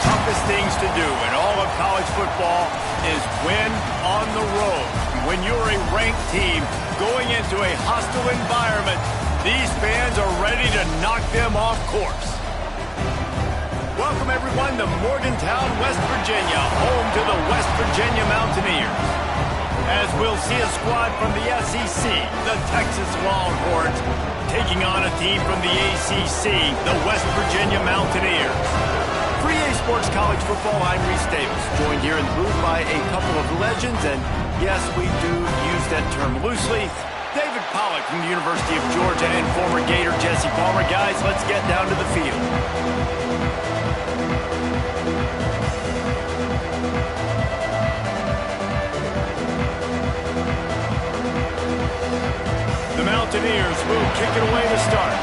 toughest things to do in all of college football is win on the road. When you're a ranked team going into a hostile environment, these fans are ready to knock them off course. Welcome, everyone, to Morgantown, West Virginia, home to the West Virginia Mountaineers. As we'll see a squad from the SEC, the Texas Longhorns, taking on a team from the ACC, the West Virginia Mountaineers. For EA Sports College Football, I'm Reese Davis, joined here in the booth by a couple of legends, and yes, we do use that term loosely. David Pollack from the University of Georgia and former Gator Jesse Palmer. Guys, let's get down to the field. The Mountaineers will kick it away to start.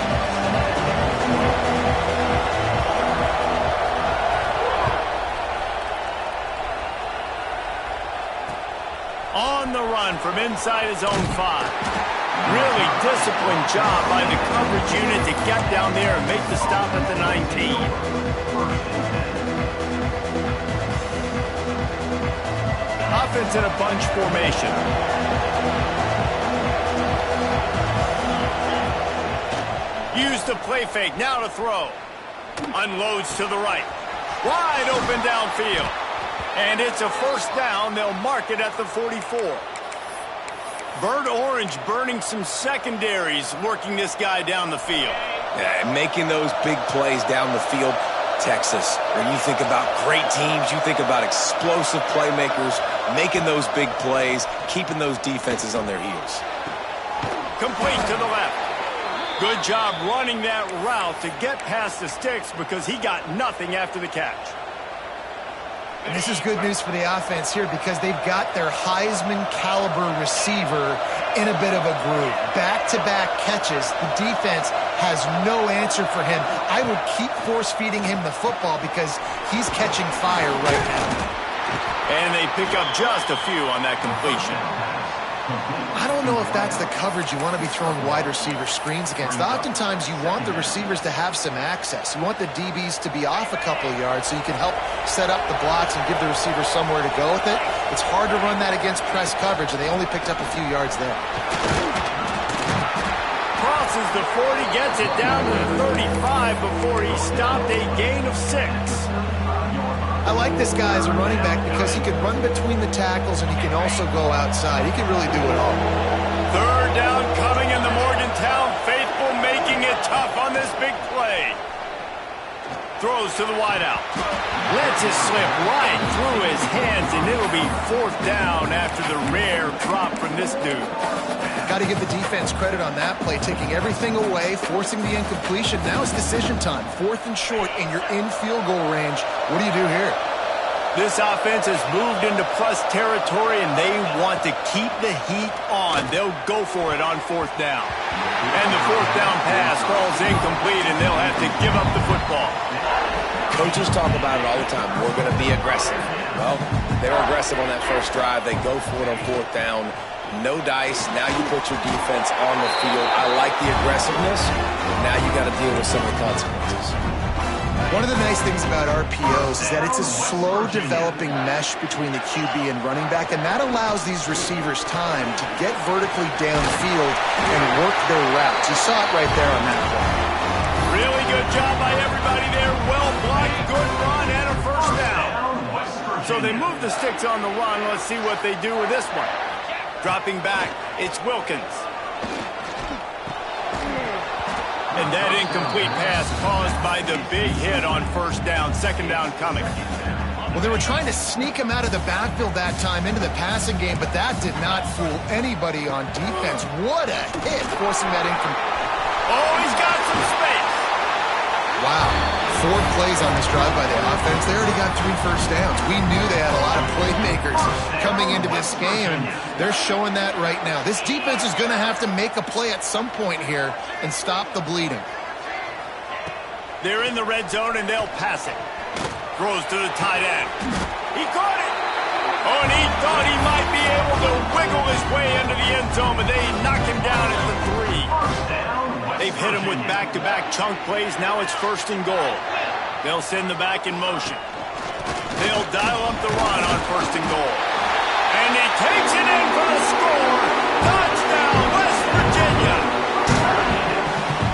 On the run from inside his own 5. Really disciplined job by the coverage unit to get down there and make the stop at the 19. Offense in a bunch formation. Use the play fake, now to throw. Unloads to the right. Wide open downfield. And it's a first down. They'll mark it at the 44. Bird Orange burning some secondaries, working this guy down the field. Yeah, making those big plays down the field. Texas, when you think about great teams, you think about explosive playmakers, making those big plays, keeping those defenses on their heels. Complete to the left. Good job running that route to get past the sticks because he got nothing after the catch. And this is good news for the offense here because they've got their Heisman-caliber receiver in a bit of a groove. Back-to-back catches. The defense has no answer for him. I would keep force-feeding him the football because he's catching fire right now. And they pick up just a few on that completion. I don't know if that's the coverage you want to be throwing wide receiver screens against. Oftentimes, you want the receivers to have some access. You want the DBs to be off a couple of yards so you can help set up the blocks and give the receiver somewhere to go with it. It's hard to run that against press coverage, and they only picked up a few yards there. Crosses the 40, gets it down to the 35 before he stopped, a gain of 6. I like this guy as a running back because he can run between the tackles and he can also go outside. He can really do it all. Third down coming in the Morgantown faithful, making it tough on this big play. Throws to the wideout. Lets it slip right through his hands, and it'll be 4th down after the rare drop from this dude. Got to give the defense credit on that play, taking everything away, forcing the incompletion. Now it's decision time. 4th and short, and you're in field goal range. What do you do here? This offense has moved into plus territory, and they want to keep the heat on. They'll go for it on 4th down. And the 4th down pass falls incomplete, and they'll have to give up the football. Coaches talk about it all the time. We're going to be aggressive. Well, they're aggressive on that first drive. They go for it on 4th down. No dice. Now you put your defense on the field. I like the aggressiveness. Now you got to deal with some of the consequences. One of the nice things about RPOs is that it's a slow developing mesh between the QB and running back, and that allows these receivers time to get vertically downfield and work their routes. You saw it right there on that play. Really good job by everybody there. Well blocked, good run, and a first down. So they move the sticks on the run. Let's see what they do with this one. Dropping back, it's Wilkins. And that incomplete pass caused by the big hit on 1st down. 2nd down coming. Well, they were trying to sneak him out of the backfield that time into the passing game, but that did not fool anybody on defense. What a hit, forcing that incomplete. Oh, he's got some space. Wow. 4 plays on this drive by the offense. They already got 3 first downs. We knew they had a lot of playmakers coming into this game, and they're showing that right now. This defense is going to have to make a play at some point here and stop the bleeding. They're in the red zone, and they'll pass it. Throws to the tight end. He caught it. Oh, and he thought he might be able to wiggle his way into the end zone, but they knock him down at the 3. They've hit him with back-to-back chunk plays. Now it's 1st and goal. They'll send the back in motion. They'll dial up the run on 1st and goal. And he takes it in for the score. Touchdown, West Virginia.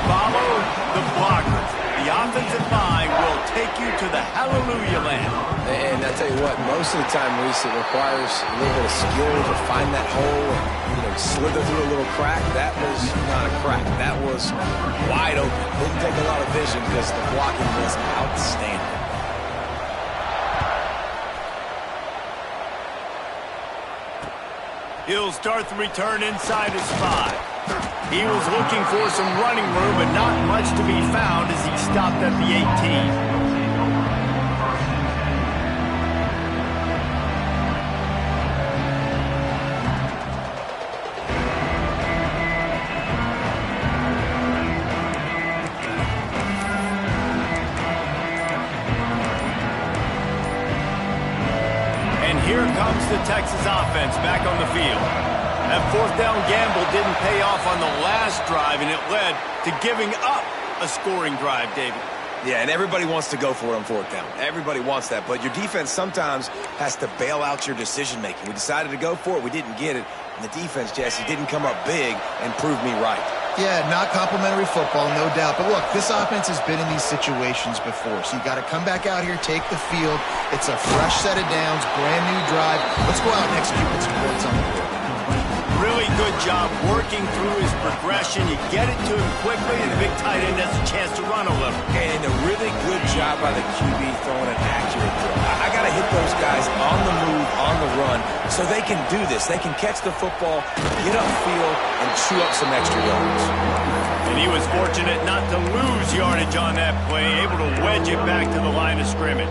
Follow the blockers. The offensive line will take you to the hallelujah land. And I tell you what, most of the time, Reese, it requires a little bit of skill to find that hole and, slither through a little crack. That was not a crack. That was wide open. Didn't take a lot of vision because the blocking was outstanding. He'll start the return inside his 5. He was looking for some running room, but not much to be found as he stopped at the 18. Here comes the Texas offense back on the field. That 4th down gamble didn't pay off on the last drive, and it led to giving up a scoring drive, David. Yeah, and everybody wants to go for it on 4th down. Everybody wants that, but your defense sometimes has to bail out your decision-making. We decided to go for it. We didn't get it. And the defense, Jesse, didn't come up big and prove me right. Yeah, not complimentary football, no doubt. But look, this offense has been in these situations before. So you got to come back out here, take the field. It's a fresh set of downs, brand new drive. Let's go out and execute with some points on the board. Really good job working through his progression. You get it to him quickly, and the big tight end has a chance to run a little. And a really good job by the QB throwing an accurate throw. I got to hit those guys on the move, on the run, so they can do this. They can catch the football, get upfield, and chew up some extra yards. And he was fortunate not to lose yardage on that play, able to wedge it back to the line of scrimmage.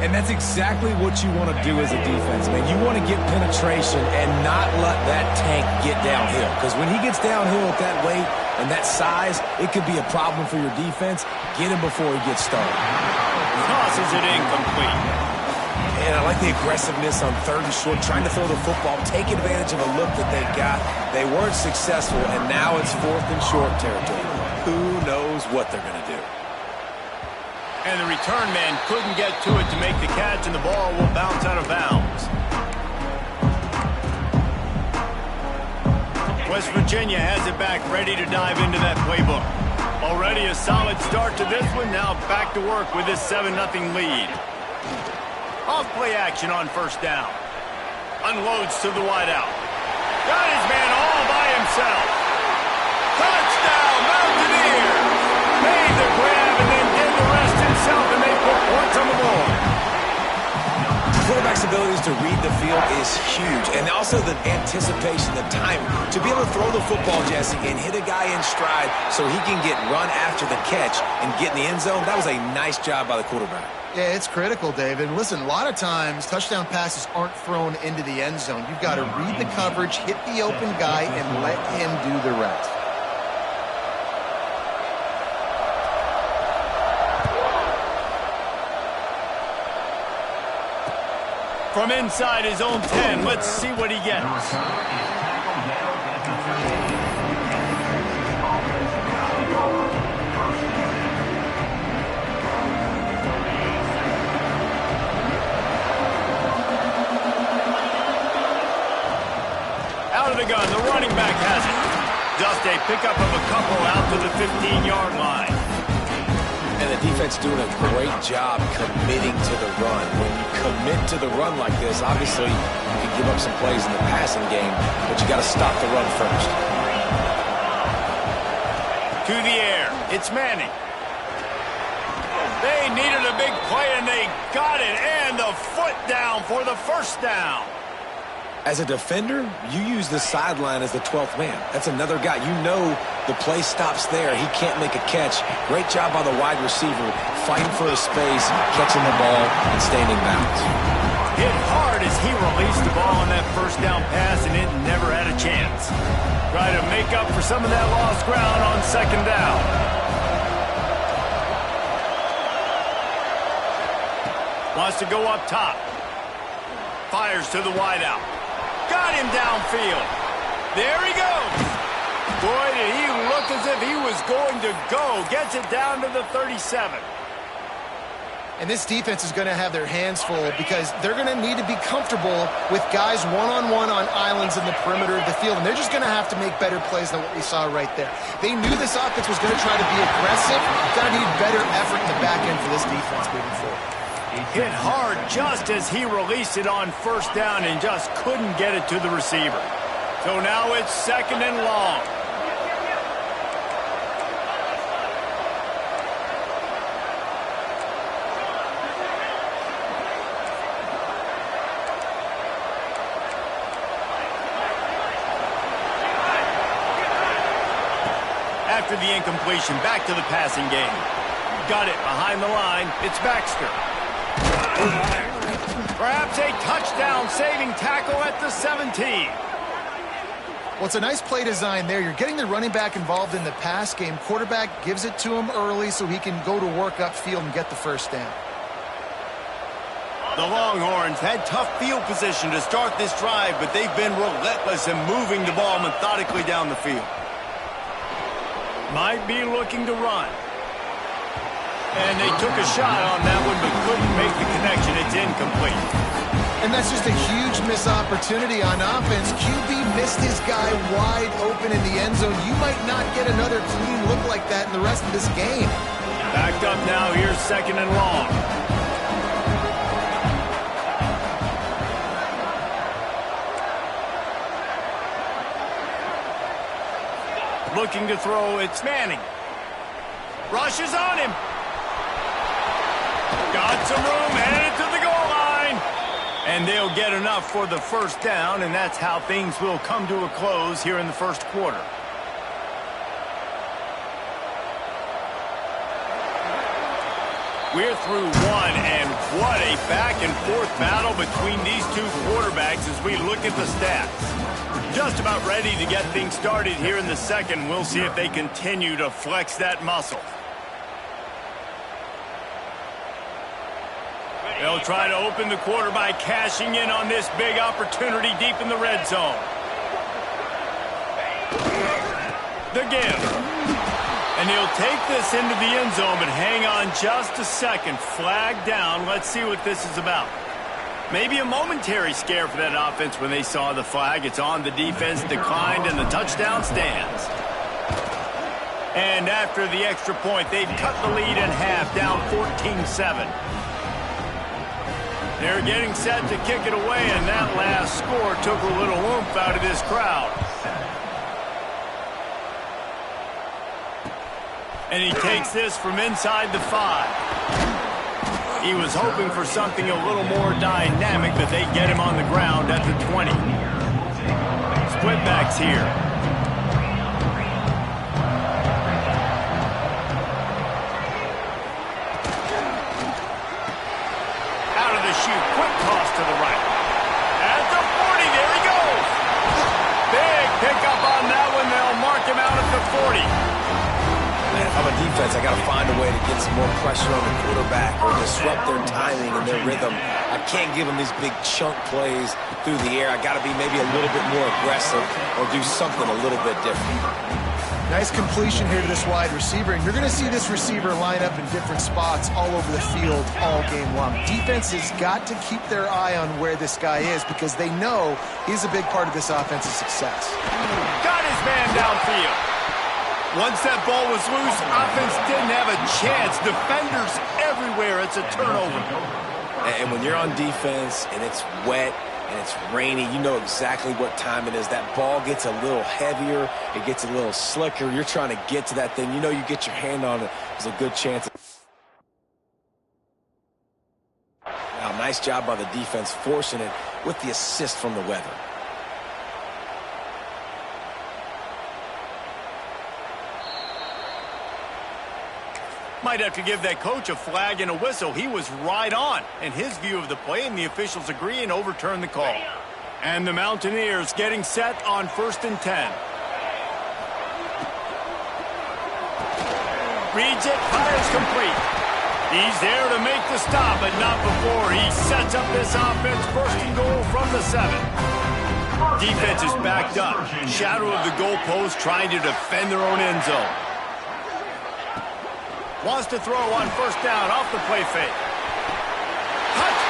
And that's exactly what you want to do as a defense, man. You want to get penetration and not let that tank get downhill. Because when he gets downhill at that weight and that size, it could be a problem for your defense. Get him before he gets started. Tosses it incomplete. And I like the aggressiveness on 3rd and short, trying to throw the football, take advantage of a look that they got. They weren't successful, and now it's 4th and short territory. Who knows what they're going to do? And the return man couldn't get to it to make the catch, and the ball will bounce out of bounds. West Virginia has it back, ready to dive into that playbook. Already a solid start to this one, now back to work with this 7-0 lead. Off play action on 1st down. Unloads to the wideout. Got his man all by himself. Touchdown, Mountaineers! Made the grab and then did the rest himself, and they put points on the board. The quarterback's abilities to read the field is huge, and also the anticipation, the time to be able to throw the football, Jesse, and hit a guy in stride so he can get run after the catch and get in the end zone. That was a nice job by the quarterback. Yeah, it's critical, David. Listen, a lot of times touchdown passes aren't thrown into the end zone. You've got to read the coverage, hit the open guy, and let him do the rest. From inside his own 10, let's see what he gets. Out of the gun, the running back has it. Just a pickup of a couple out to the 15-yard line. And the defense doing a great job committing to the run. When you commit to the run like this, obviously you can give up some plays in the passing game, but you got to stop the run first. To the air, it's Manning. They needed a big play, and they got it, and the foot down for the 1st down. As a defender, you use the sideline as the 12th man. That's another guy. You know the play stops there. He can't make a catch. Great job by the wide receiver, fighting for his space, catching the ball, and staying in bounds. Hit hard as he released the ball on that 1st down pass, and it never had a chance. Try to make up for some of that lost ground on 2nd down. Wants to go up top. Fires to the wideout. Got him downfield. There he goes. Boy, did he look as if he was going to go. Gets it down to the 37. And this defense is going to have their hands full because they're going to need to be comfortable with guys one-on-one on islands in the perimeter of the field. And they're just going to have to make better plays than what we saw right there. They knew this offense was going to try to be aggressive. Going to need better effort in the back end for this defense moving forward. Hit hard just as he released it on first down and just couldn't get it to the receiver. So now it's 2nd and long. After the incompletion, back to the passing game. Got it behind the line. It's Baxter. Perhaps a touchdown-saving tackle at the 17. Well, it's a nice play design there. You're getting the running back involved in the pass game. Quarterback gives it to him early so he can go to work upfield and get the first down. The Longhorns had tough field position to start this drive, but they've been relentless in moving the ball methodically down the field. Might be looking to run. And they took a shot on that one, but couldn't make the connection. It's incomplete. And that's just a huge missed opportunity on offense. QB missed his guy wide open in the end zone. You might not get another clean look like that in the rest of this game. Backed up now. Here's 2nd and long. Looking to throw, it's Manning. Rushes on him. Got some room, headed to the goal line. And they'll get enough for the first down, and that's how things will come to a close here in the first quarter. We're through one, and what a back-and-forth battle between these two quarterbacks as we look at the stats. Just about ready to get things started here in the second. We'll see if they continue to flex that muscle. They'll try to open the quarter by cashing in on this big opportunity deep in the red zone. The give. And he'll take this into the end zone, but hang on just a second. Flag down. Let's see what this is about. Maybe a momentary scare for that offense when they saw the flag. It's on, the defense declined, and the touchdown stands. And after the extra point, they've cut the lead in half, down 14-7. They're getting set to kick it away, and that last score took a little oomph out of this crowd. And he takes this from inside the 5. He was hoping for something a little more dynamic, but they get him on the ground at the 20. Split backs here. Out of the chute, quick toss to the right. At the 40, there he goes. Big pickup on that one. They'll mark him out at the 40. Man, if I'm a defense, I got to find a way to get some more pressure on the quarterback or disrupt their timing and their rhythm. I can't give them these big chunk plays through the air. I got to be maybe a little bit more aggressive or do something a little bit different. Nice completion here to this wide receiver, and you're going to see this receiver line up in different spots all over the field all game long. Defense has got to keep their eye on where this guy is because they know he's a big part of this offense's success. Got his man downfield. Once that ball was loose, offense didn't have a chance. Defenders everywhere. It's a turnover. And when you're on defense and it's wet and it's rainy, you know exactly what time it is. That ball gets a little heavier. It gets a little slicker. You're trying to get to that thing. You know you get your hand on it. There's a good chance. Now, nice job by the defense forcing it with the assist from the weather. Might have to give that coach a flag and a whistle. He was right on in his view of the play, and the officials agree and overturn the call. And the Mountaineers getting set on 1st and 10. Reads it, fires complete. He's there to make the stop, but not before he sets up this offense. 1st and goal from the 7. Defense is backed up. Shadow of the goalpost trying to defend their own end zone. Wants to throw on 1st down off the play fake.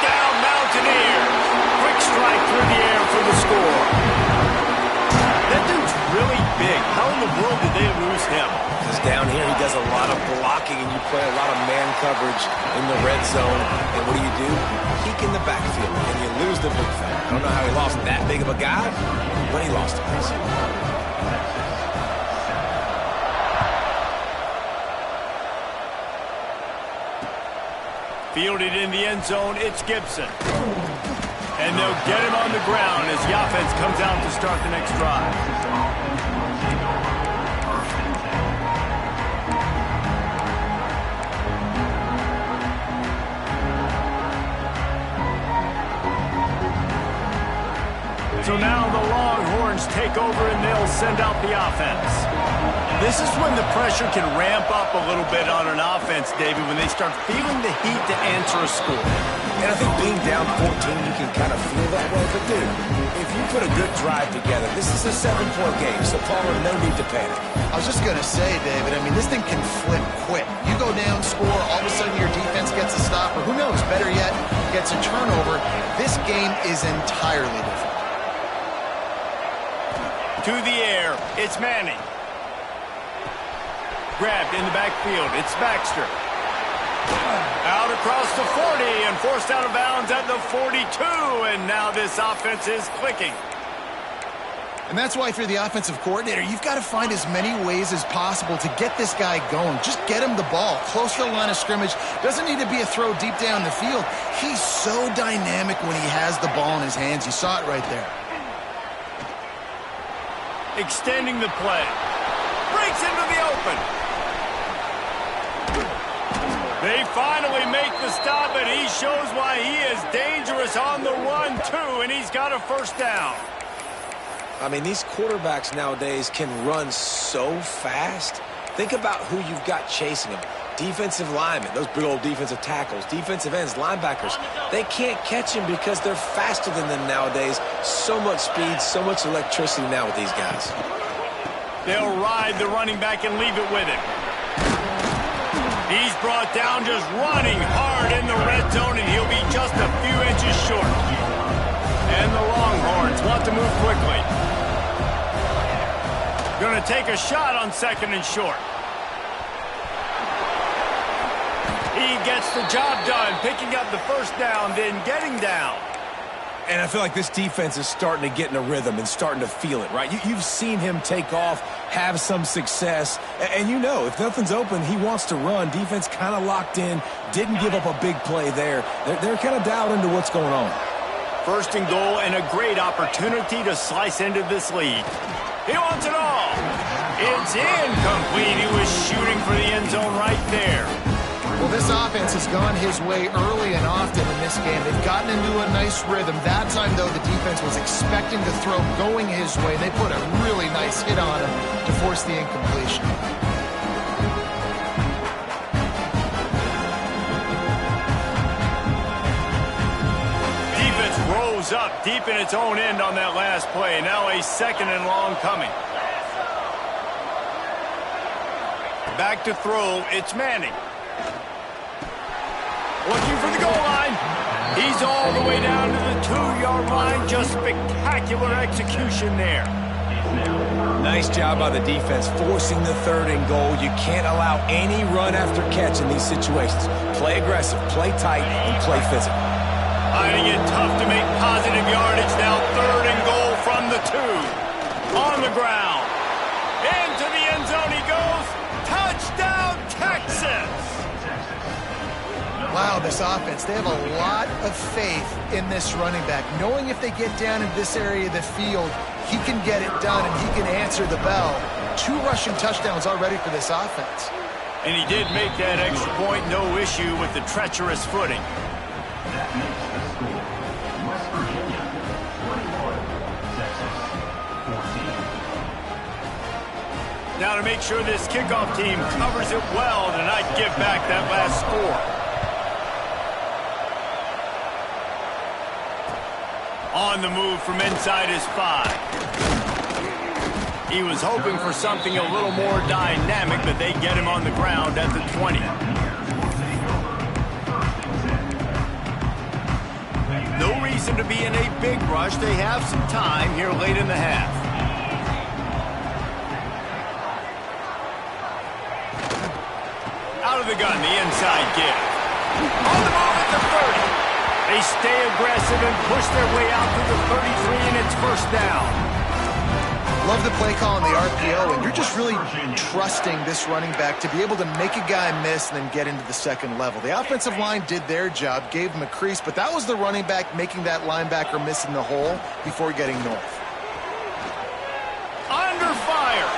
Touchdown, Mountaineers. Quick strike through the air for the score. That dude's really big. How in the world did they lose him? Because down here he does a lot of blocking, and you play a lot of man coverage in the red zone. And what do? Peek in the backfield, and you lose the big fella. I don't know how he lost that big of a guy, but he lost him. Fielded in the end zone, it's Gibson. And they'll get him on the ground as the offense comes out to start the next drive. So now the Longhorns take over and they'll send out the offense. This is when the pressure can ramp up a little bit on an offense, David, when they start feeling the heat to answer a score. And I think being down 14, you can kind of feel that way. But, dude, if you put a good drive together, this is a 7-point game, so, Palmer, no need to panic. I was just going to say, David, I mean, this thing can flip quick. You go down, score, all of a sudden your defense gets a stop, or who knows, better yet, gets a turnover. This game is entirely different. To the air, it's Manning. Grabbed in the backfield, it's Baxter. Out across the 40 and forced out of bounds at the 42, and now this offense is clicking. And that's why if you're the offensive coordinator, you've got to find as many ways as possible to get this guy going. Just get him the ball close to the line of scrimmage. Doesn't need to be a throw deep down the field. He's so dynamic when he has the ball in his hands. You saw it right there. Extending the play. Breaks into the open. They finally make the stop, and he shows why he is dangerous on the run, too, and he's got a first down. I mean, these quarterbacks nowadays can run so fast. Think about who you've got chasing them. Defensive linemen, those big old defensive tackles, defensive ends, linebackers. They can't catch him because they're faster than them nowadays. So much speed, so much electricity now with these guys. They'll ride the running back and leave it with him. He's brought down just running hard in the red zone, and he'll be just a few inches short. And the Longhorns want to move quickly. Going to take a shot on second and short. He gets the job done, picking up the first down, then getting down. And I feel like this defense is starting to get in a rhythm and starting to feel it, right? You've seen him take off, have some success, and you know if nothing's open, he wants to run. Defense kind of locked in, didn't give up a big play there. They're kind of dialed into what's going on. First and goal, and a great opportunity to slice into this lead. He wants it all. It's incomplete. He was shooting for the end zone right there. Well, this offense has gone his way early and often in this game. They've gotten into a nice rhythm. That time, though, the defense was expecting the throw going his way. They put a really nice hit on him to force the incompletion. Defense rolls up deep in its own end on that last play. Now a second and long coming. Back to throw, it's Manning. Looking for the goal line. He's all the way down to the 2-yard line. Just spectacular execution there. Nice job by the defense forcing the third and goal. You can't allow any run after catch in these situations. Play aggressive, play tight, and play physical. Finding it tough to make positive yardage. Now third and goal from the 2. On the ground. Into the end zone he goes. Touchdown, Texas! Wow, this offense, they have a lot of faith in this running back, knowing if they get down in this area of the field, he can get it done and he can answer the bell. 2 rushing touchdowns already for this offense. And he did make that extra point, no issue with the treacherous footing. Now to make sure this kickoff team covers it well to not give back that last score. On the move from inside his 5. He was hoping for something a little more dynamic, but they get him on the ground at the 20. reason to be in a big rush. They have some time here late in the half. Out of the gun, the inside give. On the move at the 30. They stay aggressive and push their way out to the 33, and it's first down. Love the play call on the RPO, and you're just really trusting this running back to be able to make a guy miss and then get into the second level. The offensive line did their job, gave him a crease, but that was the running back making that linebacker miss in the hole before getting north. Under fire.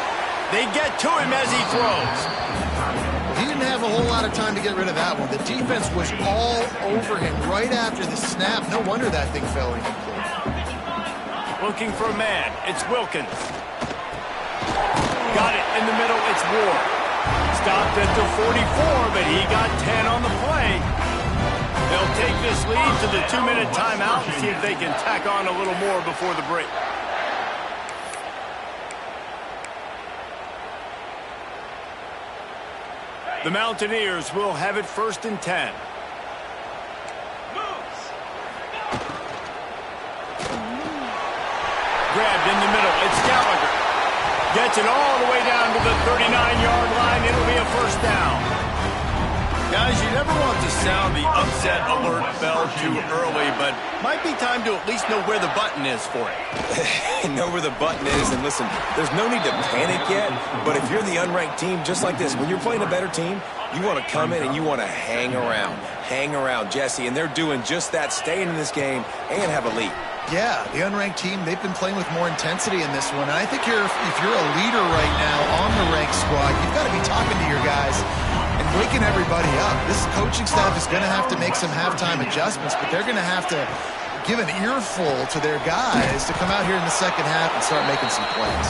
They get to him as he throws. He didn't have a whole lot of time to get rid of that one. The defense was all over him right after the snap. No wonder that thing fell incomplete. Looking for a man. It's Wilkins. Got it in the middle. It's Ward. Stopped at the 44, but he got 10 on the play. They'll take this lead to the 2-minute timeout and see if they can tack on a little more before the break. The Mountaineers will have it 1st and 10. Grabbed in the middle. It's Gallagher. Gets it all the way down to the 39-yard line. It'll be a first down. Guys, you never want to sound the upset alert bell too early, but might be time to at least know where the button is for it. Know where the button is, and listen, there's no need to panic yet, but if you're the unranked team, just like this, when you're playing a better team, you want to come in and you want to hang around, Jesse, and they're doing just that, staying in this game and have a lead. Yeah, the unranked team, they've been playing with more intensity in this one. And I think if you're a leader right now on the ranked squad, you've got to be talking to your guys and waking everybody up. This coaching staff is going to have to make some halftime adjustments, but they're going to have to give an earful to their guys to come out here in the second half and start making some plays.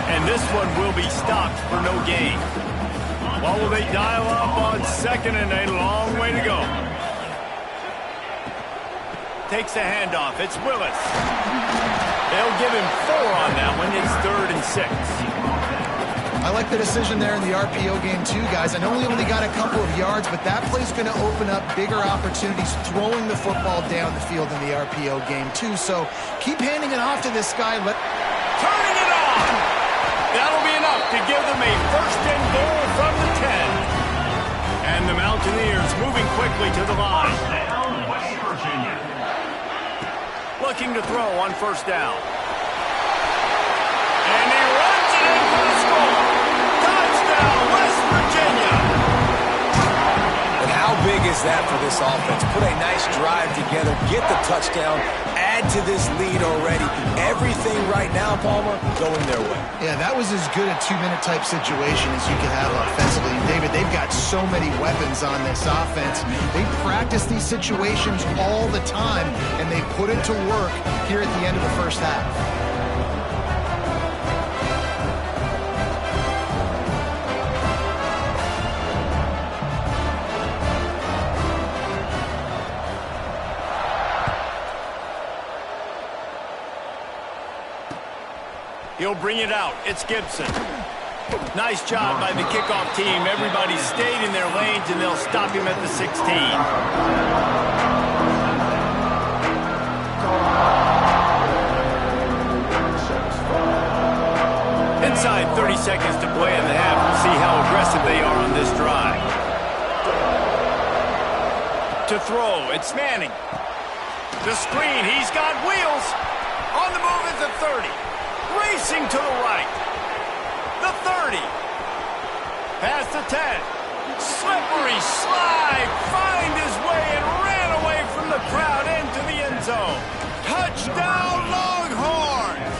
And this one will be stopped for no gain. What will they dial up on second and a long way to go? Takes the handoff. It's Willis. They'll give him 4 on that one. It's 3rd and 6. I like the decision there in the RPO game too, guys. I know he only got a couple of yards, but that play's going to open up bigger opportunities throwing the football down the field in the RPO game too. So keep handing it off to this guy. Turning it on. That'll be enough to give them a 1st and goal from the 10. And the Mountaineers moving quickly to the line. Looking to throw on 1st down. And he runs it in for the score. Touchdown, West Virginia. And how big is that for this offense? Put a nice drive together, get the touchdown, add to this lead already. Everything right now, Palmer, going their way. Yeah, that was as good a 2-minute type situation as you could have offensively. David, they've got so many weapons on this offense. They practice these situations all the time, and they put it to work here at the end of the first half. He'll bring it out. It's Gibson. Nice job by the kickoff team. Everybody stayed in their lanes, and they'll stop him at the 16. Inside 30 seconds to play in the half. We'll see how aggressive they are on this drive. To throw, it's Manning. The screen, he's got wheels. On the move at the 30. Racing to the right. The 30. Past the 10. Slippery slide. Find his way and ran away from the crowd into the end zone. Touchdown, Longhorns.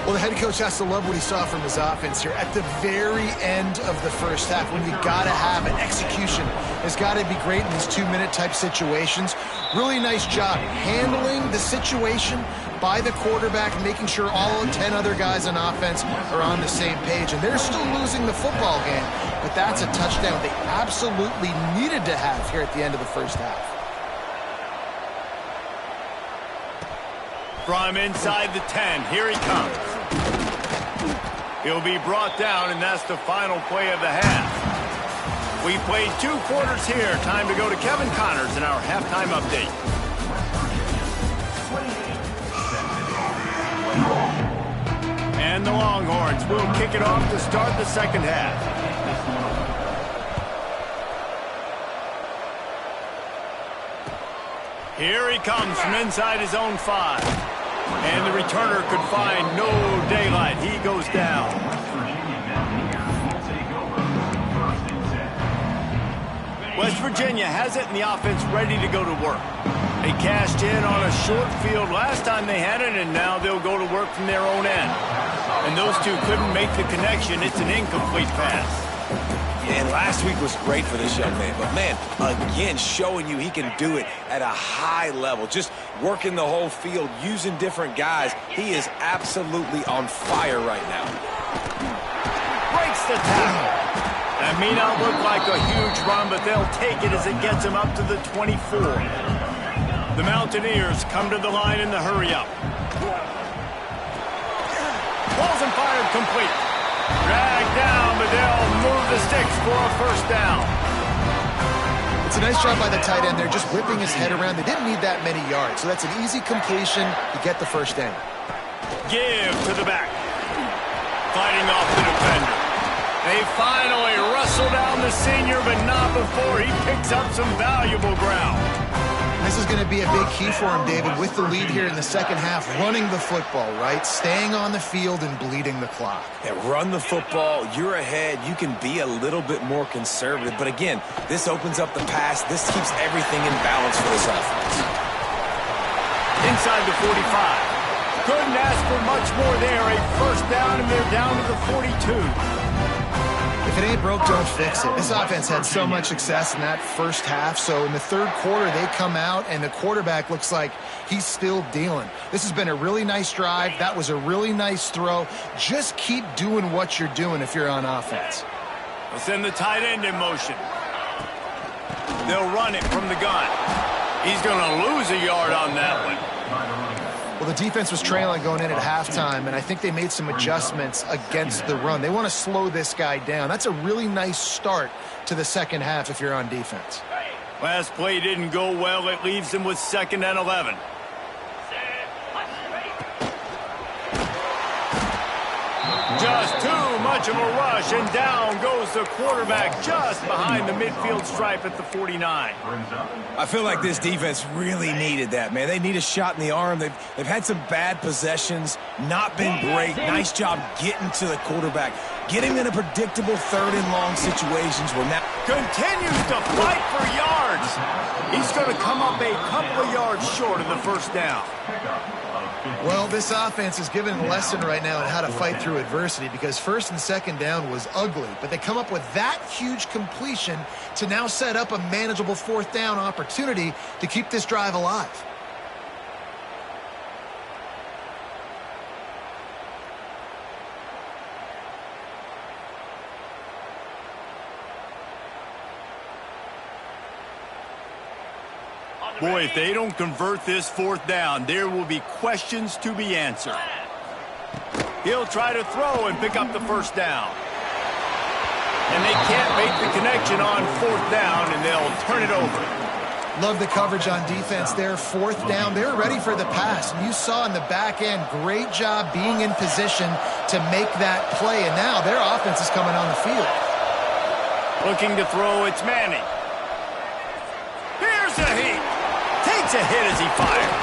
Well, the head coach has to love what he saw from his offense here at the very end of the first half. When you got to have it, execution has got to be great in these 2-minute type situations. Really nice job handling the situation by the quarterback, making sure all 10 other guys on offense are on the same page. And they're still losing the football game, but that's a touchdown they absolutely needed to have here at the end of the first half. From inside the 10, here he comes. He'll be brought down, and that's the final play of the half. We played 2 quarters here. Time to go to Kevin Connors in our halftime update. And the Longhorns will kick it off to start the second half. Here he comes from inside his own 5. And the returner could find no daylight. He goes down. West Virginia has it, and the offense ready to go to work. They cashed in on a short field last time they had it, and now they'll go to work from their own end. And those two couldn't make the connection. It's an incomplete pass. Yeah, and last week was great for this young man. But, man, again, showing you he can do it at a high level. Just working the whole field, using different guys. He is absolutely on fire right now. Breaks the tackle. That may not look like a huge run, but they'll take it as it gets them up to the 24. The Mountaineers come to the line in the hurry-up. Balls and fired complete. Dragged down, but they'll move the sticks for a first down. It's a nice job by the tight end. They're just whipping his head around. They didn't need that many yards, so that's an easy completion. You get the first down. Give to the back. Fighting off the defender. They finally wrestle down the senior, but not before he picks up some valuable ground. This is going to be a big key for him, David, with the lead here in the second half, running the football, right? Staying on the field and bleeding the clock. Yeah, run the football. You're ahead. You can be a little bit more conservative. But, again, this opens up the pass. This keeps everything in balance for this offense. Inside the 45. Couldn't ask for much more there. A first down, and they're down to the 42. If it ain't broke, don't fix it. This offense had so much success in that first half, so in the third quarter, they come out, and the quarterback looks like he's still dealing. This has been a really nice drive. That was a really nice throw. Just keep doing what you're doing if you're on offense. We'll send the tight end in motion. They'll run it from the gun. He's going to lose a yard on that one. Well, the defense was trailing going in at halftime, and I think they made some adjustments against the run. They want to slow this guy down. That's a really nice start to the second half if you're on defense. Last play didn't go well. It leaves them with 2nd and 11. Just too much of a rush, and down goes the quarterback just behind the midfield stripe at the 49. I feel like this defense really needed that, man. They need a shot in the arm. They've had some bad possessions, not been great. Nice job getting to the quarterback. Get him in a predictable 3rd and long situations where now continues to fight for yards. He's going to come up a couple of yards short of the first down. Well, this offense is given a lesson right now on how to fight through adversity, because 1st and 2nd down was ugly, but they come up with that huge completion to now set up a manageable 4th down opportunity to keep this drive alive. Boy, if they don't convert this 4th down, there will be questions to be answered. He'll try to throw and pick up the first down. And they can't make the connection on 4th down, and they'll turn it over. Love the coverage on defense there. 4th down, they were ready for the pass. And you saw in the back end, great job being in position to make that play. And now their offense is coming on the field. Looking to throw, it's Manning. Here's a heat. Takes a hit as he fires.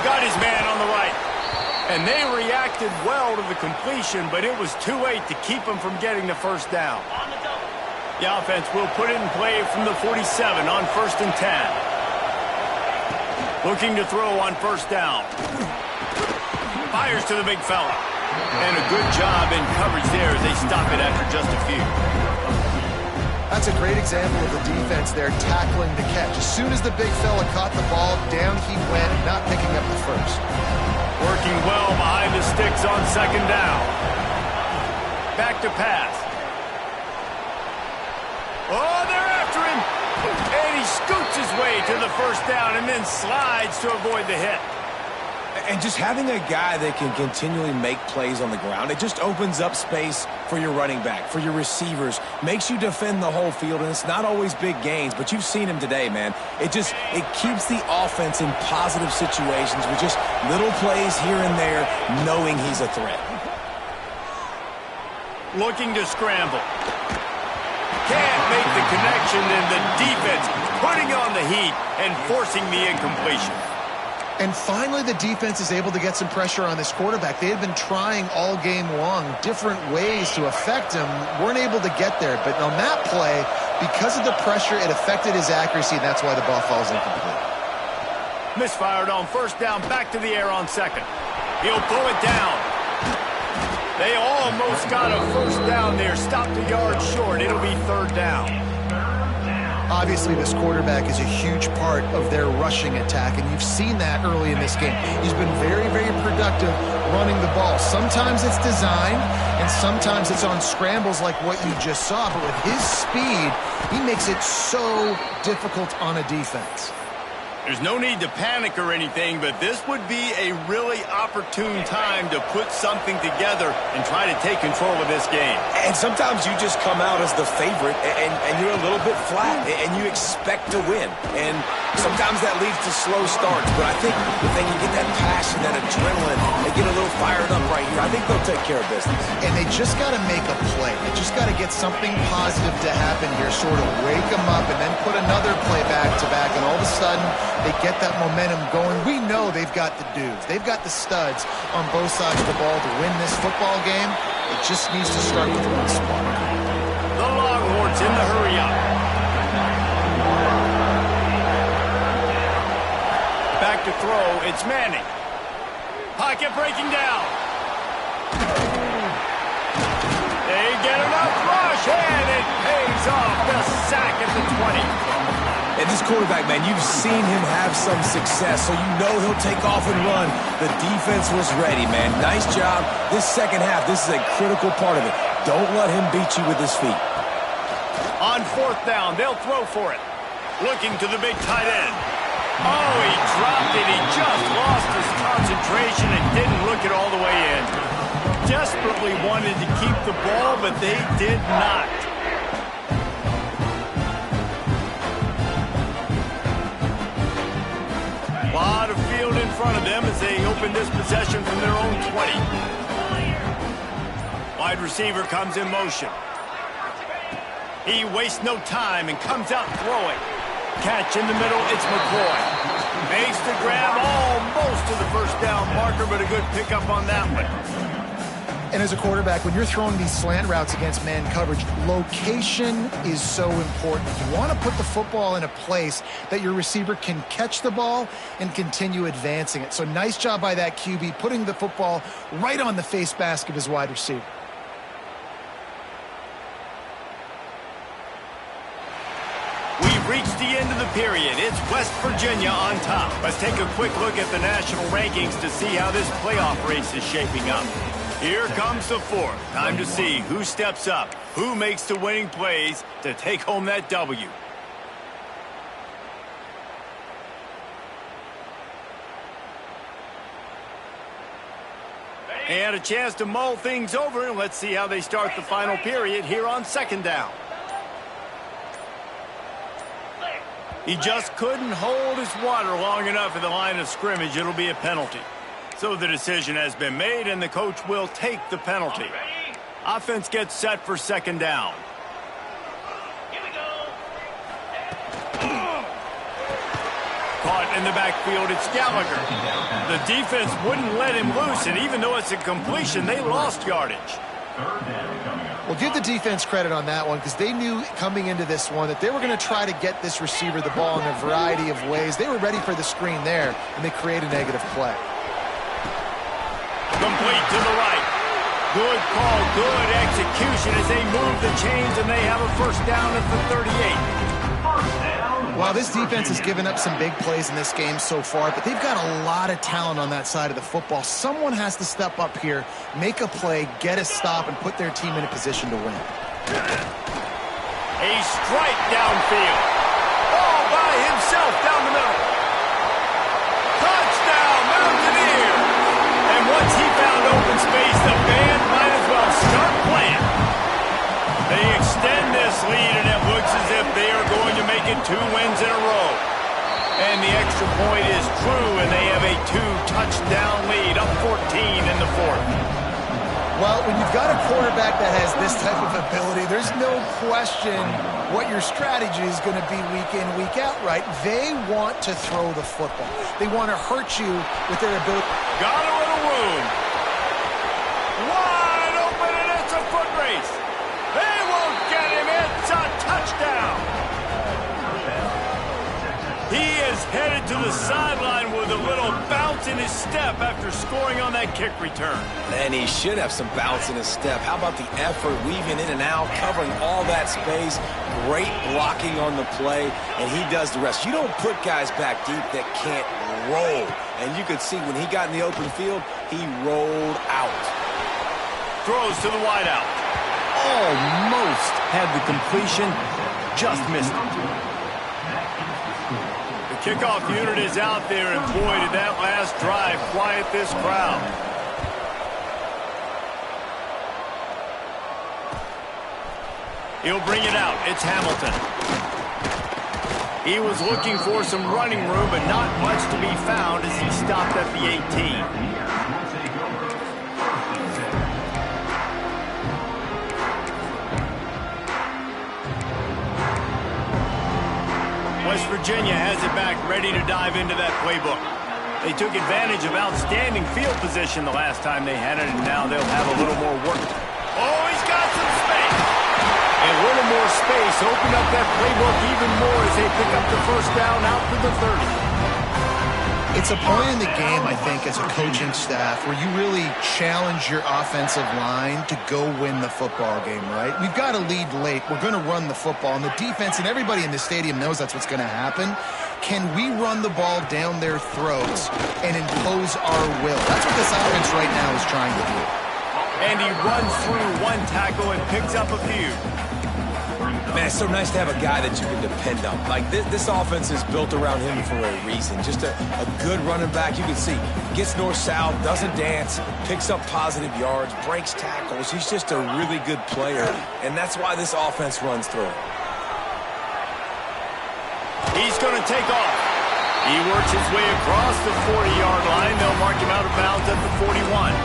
Got his man on the right. And they reacted well to the completion, but it was too late to keep him from getting the first down. The offense will put it in play from the 47 on 1st and 10. Looking to throw on 1st down. Fires to the big fella. And a good job in coverage there as they stop it after just a few. That's a great example of the defense there tackling the catch. As soon as the big fella caught the ball, down he went, not picking up the first. Working well behind the sticks on 2nd down. Back to pass. Oh, they're after him. And he scoots his way to the first down and then slides to avoid the hit. And just having a guy that can continually make plays on the ground, it just opens up space for your running back, for your receivers, makes you defend the whole field, and it's not always big gains, but you've seen him today, man. It keeps the offense in positive situations with just little plays here and there, knowing he's a threat. looking to scramble. Can't make the connection, and the defense putting on the heat and forcing the incompletion. And finally, the defense is able to get some pressure on this quarterback. They had been trying all game long different ways to affect him. Weren't able to get there. But on that play, because of the pressure, it affected his accuracy, and that's why the ball falls incomplete. Misfired on first down, back to the air on second. He'll pull it down. They almost got a first down there. Stopped a yard short. It'll be third down. Obviously, this quarterback is a huge part of their rushing attack, and you've seen that early in this game. He's been very, very productive running the ball. Sometimes it's designed, and sometimes it's on scrambles like what you just saw. But with his speed, he makes it so difficult on a defense. There's no need to panic or anything, but this would be a really opportune time to put something together and try to take control of this game. And sometimes you just come out as the favorite, and you're a little bit flat, and you expect to win. And sometimes that leads to slow starts. But I think if they can get that passion, that adrenaline, they get a little fired up right here, I think they'll take care of business. And they just got to make a play. They just got to get something positive to happen here, sort of wake them up, and then put another play back-to-back, and all of a sudden, they get that momentum going. We know they've got the dudes. They've got the studs on both sides of the ball to win this football game. It just needs to start with one spark. The Longhorns in the hurry-up. Back to throw. It's Manning. Pocket breaking down. They get enough rush, and it pays off. The sack at the 20. And this quarterback, man, you've seen him have some success, so you know he'll take off and run. The defense was ready, man. Nice job. This second half, this is a critical part of it. Don't let him beat you with his feet. On fourth down, they'll throw for it. Looking to the big tight end. Oh, he dropped it. He just lost his concentration and didn't look it all the way in. Desperately wanted to keep the ball, but they did not. A lot of field in front of them as they open this possession from their own 20. Wide receiver comes in motion. He wastes no time and comes out throwing. Catch in the middle, it's McCoy. Makes the grab almost to the first down marker, but a good pickup on that one. And as a quarterback, when you're throwing these slant routes against man coverage, location is so important. You want to put the football in a place that your receiver can catch the ball and continue advancing it. So nice job by that QB, putting the football right on the face mask of his wide receiver. We've reached the end of the period. It's West Virginia on top. Let's take a quick look at the national rankings to see how this playoff race is shaping up. Here comes the fourth. Time to see who steps up, who makes the winning plays to take home that W. And a chance to mull things over, and let's see how they start the final period here on second down. He just couldn't hold his water long enough at the line of scrimmage. It'll be a penalty. So the decision has been made, and the coach will take the penalty. Offense gets set for second down. Here we go. Caught in the backfield, it's Gallagher. The defense wouldn't let him loose, and even though it's a completion, they lost yardage. Well, give the defense credit on that one because they knew coming into this one that they were going to try to get this receiver the ball in a variety of ways. They were ready for the screen there, and they create a negative play. Complete to the right. Good call, good execution as they move the chains, and they have a first down at the 38. While this defense has given up some big plays in this game so far, but they've got a lot of talent on that side of the football. Someone has to step up here, make a play, get a stop, and put their team in a position to win. A strike downfield. All by himself down the middle. Touchdown, Mountaineer. And once he found open space, the band might as well start playing. They extend this lead, and it looks as if they are going to make it 2 wins in a row. And the extra point is true, and they have a 2-touchdown lead, up 14 in the fourth. Well, when you've got a quarterback that has this type of ability, there's no question what your strategy is going to be week in, week out, right? They want to throw the football. They want to hurt you with their ability. Got him in a wound. Wide open, and it's a foot race. They won't get him. It's a touchdown. He is headed to the sideline with a little bounce in his step after scoring on that kick return. And he should have some bounce in his step. How about the effort, weaving in and out, covering all that space, great blocking on the play, and he does the rest. You don't put guys back deep that can't roll. And you could see when he got in the open field, he rolled out. Throws to the wideout. Almost had the completion, just missed it. The kickoff unit is out there, and boy, did that last drive quiet this crowd. He'll bring it out. It's Hamilton. He was looking for some running room, but not much to be found as he stopped at the 18. West Virginia has it back, ready to dive into that playbook. They took advantage of outstanding field position the last time they had it, and now they'll have a little more work. Oh, he's got some space. A little more space opened up that playbook even more as they pick up the first down out to the 30. It's a point in the game, I think, as a coaching staff where you really challenge your offensive line to go win the football game, right? We've got to lead late. We're going to run the football. And the defense and everybody in the stadium knows that's what's going to happen. Can we run the ball down their throats and impose our will? That's what this offense right now is trying to do. And he runs through one tackle and picks up a few. Man, it's so nice to have a guy that you can depend on. Like, this offense is built around him for a reason. Just a good running back. You can see, gets north-south, doesn't dance, picks up positive yards, breaks tackles. He's just a really good player, and that's why this offense runs through him. He's going to take off. He works his way across the 40-yard line. They'll mark him out of bounds at the 41.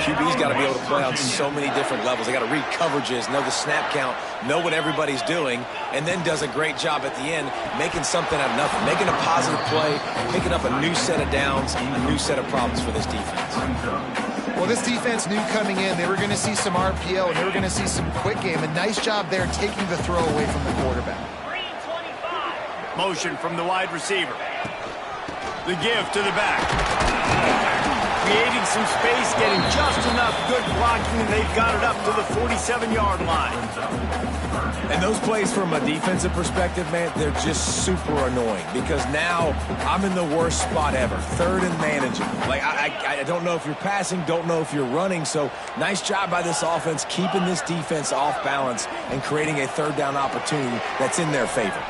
QB's got to be able to play on so many different levels. They got to read coverages, know the snap count, know what everybody's doing, and then does a great job at the end making something out of nothing, making a positive play, picking up a new set of downs, a new set of problems for this defense. Well, this defense knew coming in they were going to see some RPO and they were going to see some quick game. A nice job there taking the throw away from the quarterback. Motion from the wide receiver. The give to the back. Creating some space, getting just enough good blocking, and they've got it up to the 47-yard line. And those plays from a defensive perspective, man, they're just super annoying because now I'm in the worst spot ever, third and manageable. Like, I don't know if you're passing, don't know if you're running, so nice job by this offense keeping this defense off balance and creating a third down opportunity that's in their favor.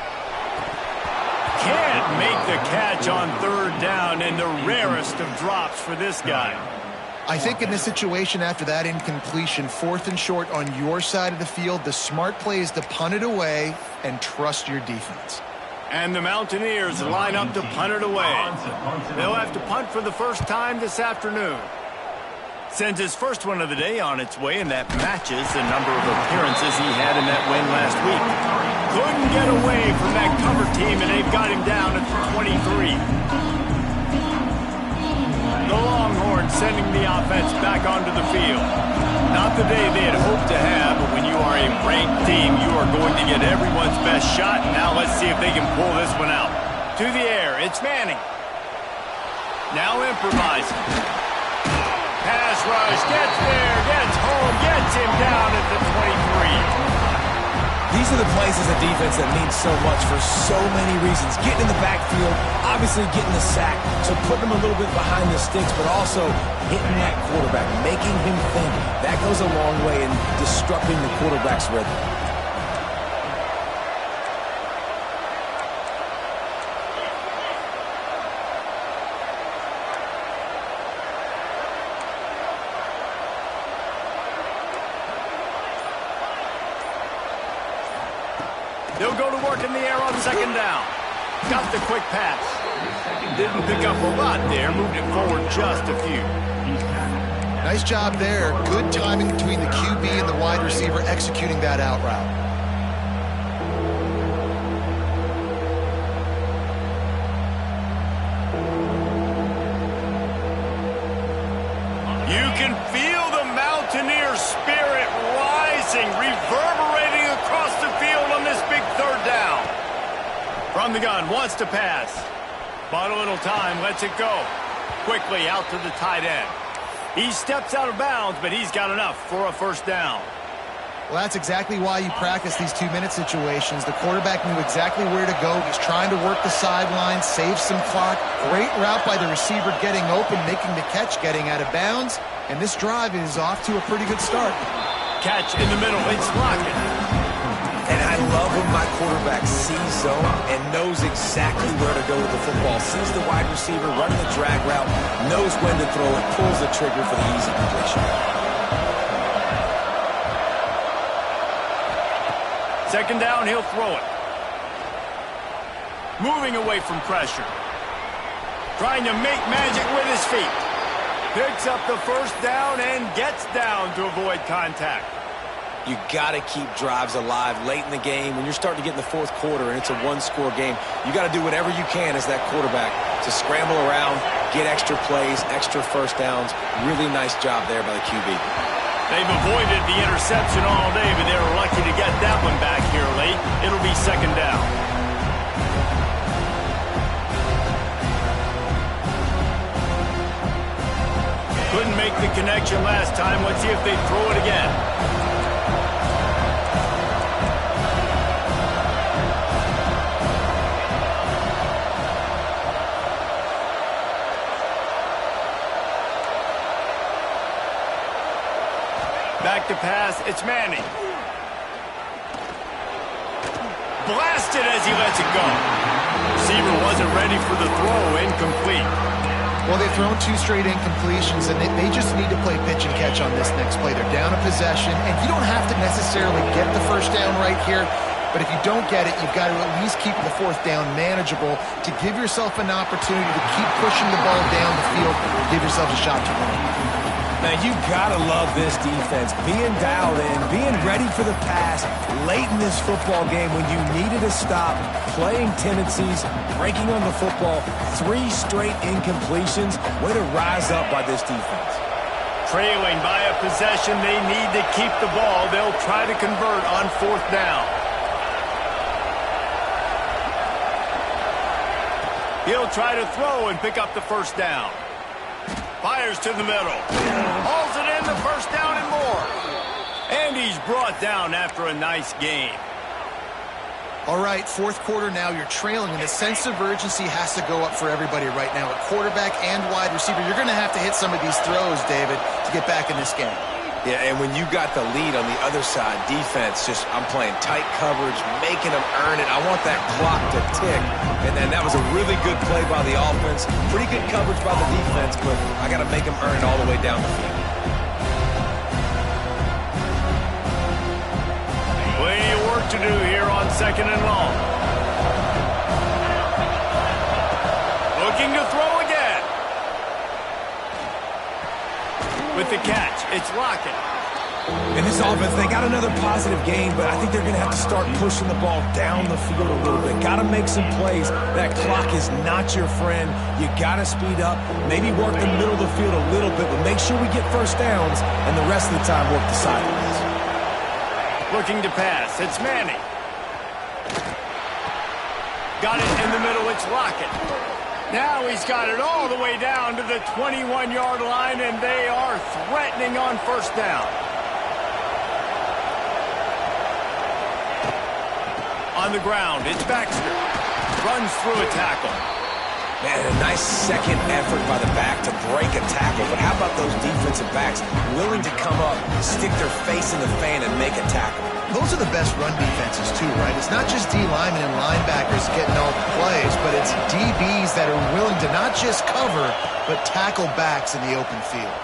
Can't make the catch on third down, and the rarest of drops for this guy. I think in this situation after that incompletion, 4th and short on your side of the field, the smart play is to punt it away and trust your defense. And the Mountaineers line up to punt it away. They'll have to punt for the first time this afternoon. Sends his first one of the day on its way, and that matches the number of appearances he had in that win last week. Couldn't get away from that cover team, and they've got him down at the 23. The Longhorns sending the offense back onto the field. Not the day they had hoped to have, but when you are a ranked team, you are going to get everyone's best shot. Now let's see if they can pull this one out. To the air, it's Manning. Now improvising. Pass rush, gets there, gets home, gets him down at the 23. These are the plays as a defense that mean so much for so many reasons. Getting in the backfield, obviously getting the sack, so putting him a little bit behind the sticks, but also hitting that quarterback, making him think. That goes a long way in disrupting the quarterback's rhythm. They'll go to work in the air on second down. Got the quick pass. Didn't pick up a lot there. Moved it forward just a few. Nice job there. Good timing between the QB and the wide receiver executing that out route. You can feel the Mountaineer spirit rising, reverberating across the field on this big third down. From the gun, wants to pass. Bought a little time, lets it go. Quickly out to the tight end. He steps out of bounds, but he's got enough for a first down. Well, that's exactly why you practice these 2-minute situations. The quarterback knew exactly where to go. He's trying to work the sideline, save some clock. Great route by the receiver getting open, making the catch, getting out of bounds. And this drive is off to a pretty good start. Catch in the middle. It's Lockett. And I love when my quarterback sees zone and knows exactly where to go with the football. Sees the wide receiver running the drag route, knows when to throw it, pulls the trigger for the easy completion. Second down, he'll throw it. Moving away from pressure. Trying to make magic with his feet. Picks up the first down and gets down to avoid contact. You got to keep drives alive late in the game. When you're starting to get in the fourth quarter and it's a one-score game, you got to do whatever you can as that quarterback to scramble around, get extra plays, extra first downs. Really nice job there by the QB. They've avoided the interception all day, but they were lucky to get that one back here late. It'll be second down. Couldn't make the connection last time. Let's see if they throw it again. Back to pass, it's Manning. Blasted as he lets it go. Receiver wasn't ready for the throw, incomplete. Well, they've thrown 2 straight incompletions, and they just need to play pitch and catch on this next play. They're down a possession, and you don't have to necessarily get the first down right here, but if you don't get it, you've got to at least keep the fourth down manageable to give yourself an opportunity to keep pushing the ball down the field and give yourself a shot to win. Now, you got to love this defense, being dialed in, being ready for the pass late in this football game when you needed a stop, playing tendencies, breaking on the football, 3 straight incompletions. Way to rise up by this defense. Trailing by a possession, they need to keep the ball. They'll try to convert on fourth down. He'll try to throw and pick up the first down. Fires to the middle. Hauls it in, the first down and more. And he's brought down after a nice game. All right, fourth quarter now, you're trailing, and the sense of urgency has to go up for everybody right now. At quarterback and wide receiver, you're going to have to hit some of these throws, David, to get back in this game. Yeah, and when you got the lead on the other side, defense, I'm playing tight coverage, making them earn it. I want that clock to tick. And then that was a really good play by the offense. Pretty good coverage by the defense, but I got to make them earn it all the way down the field. Plenty of work to do here on second and long. Looking to throw again. With the catch, it's Lockett. In this offense, they got another positive game, but I think they're going to have to start pushing the ball down the field a little bit. Got to make some plays. That clock is not your friend. You got to speed up, maybe work the middle of the field a little bit, but make sure we get first downs, and the rest of the time work the sidelines. Looking to pass, it's Manning. Got it in the middle, it's Lockett. Now he's got it all the way down to the 21-yard line, and they are threatening on first down. On the ground, it's Baxter. Runs through a tackle. Man, a nice second effort by the back to break a tackle, but how about those defensive backs willing to come up, stick their face in the fan, and make a tackle? Those are the best run defenses, too, right? It's not just D linemen and linebackers getting all the plays, but it's DBs that are willing to not just cover, but tackle backs in the open field.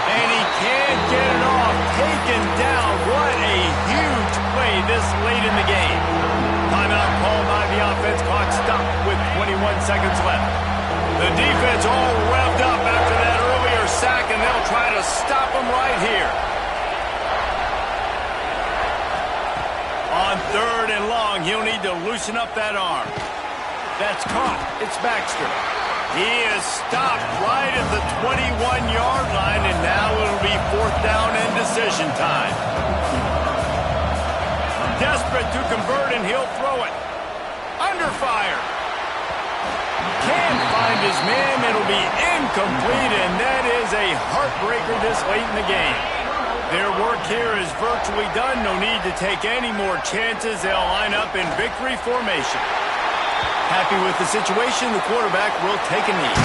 And he can't get it off. Taken down. What a huge play this late in the game. Timeout called by the offense. Clock stopped with 21 seconds left. The defense all revved up after that earlier stop him right here. On 3rd and long, he'll need to loosen up that arm. That's caught. It's Baxter. He is stopped right at the 21-yard line, and now it'll be 4th down and decision time. Desperate to convert, and he'll throw it. Under fire. Can't find his man. It'll be incomplete, and that is a heartbreaker this late in the game. Their work here is virtually done. No need to take any more chances. They'll line up in victory formation. Happy with the situation, the quarterback will take a knee.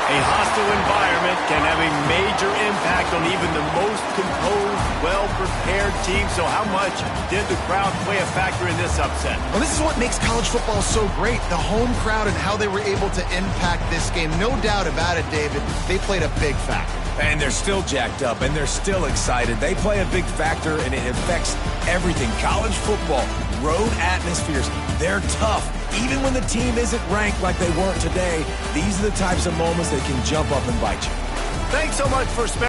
A hostile environment can have a major impact on even the most composed, well-prepared team. So how much did the crowd play a factor in this upset? Well, this is what makes college football so great, the home crowd and how they were able to impact this game. No doubt about it, David. They played a big factor. And they're still jacked up, and they're still excited. They play a big factor, and it affects everything. College football, road atmospheres, they're tough. Even when the team isn't ranked like they weren't today, these are the types of moments that can jump up and bite you. Thanks so much for spending